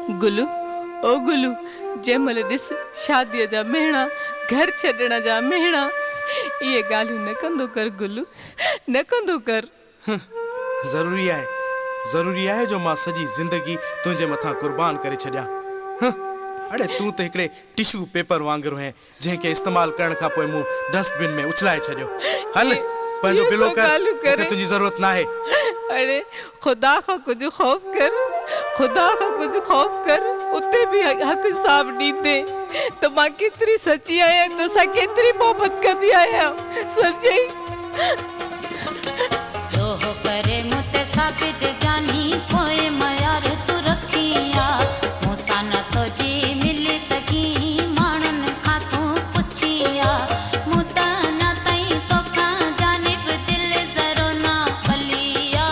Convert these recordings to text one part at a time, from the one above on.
गुलू ओ गुलू जंहिंमहिल ॾिस शादीअ जा मेहणा घर छॾण जा मेहणा ये ॻाल्हियूं न कंदो कर गुलू न कंदो कर। ज़रूरी आहे जो मां सॼी ज़िंदगी तुंहिंजे मथां कुर्बान करे छॾियां। अड़े तूं त हिकिड़े टिश्यू पेपर वांगुरु है जंहिंखे इस्तेमालु करण खां पोइ मूं डस्टबिन में उछलाए छॾियो। हल पंहिंजो बिलो कर, मूंखे तुंहिंजी ज़रूरत नाहे। अरे खुदा खां कुछ खौफ कर, खुदा खां कुछ खौफ कर, उते भी हक हिसाब ॾींदे त मां केतिरी सची आहियां, तोसां केतिरी मोहबत कंदी आहियां समझई। रोह करे मुते साबित जानी पोए मयार तू रखिया मूंसां नथो जी मिली सकी माण्हुन खां तू पुछिया मूं त न ताईं तोखां जानिब दिल ज़रो ना फलिया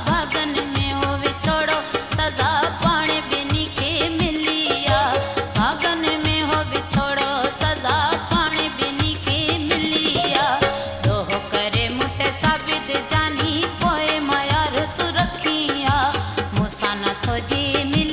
भागन में हो विछोड़ो सदा पाण ॿिन्ही खे मिलिया भागन में हो विछोड़ो सदा पाण ॿिन्ही खे मिलिया रोह करे मुते साबित जानी पोए मयार तू रखिया मूंसां नथो जी मिली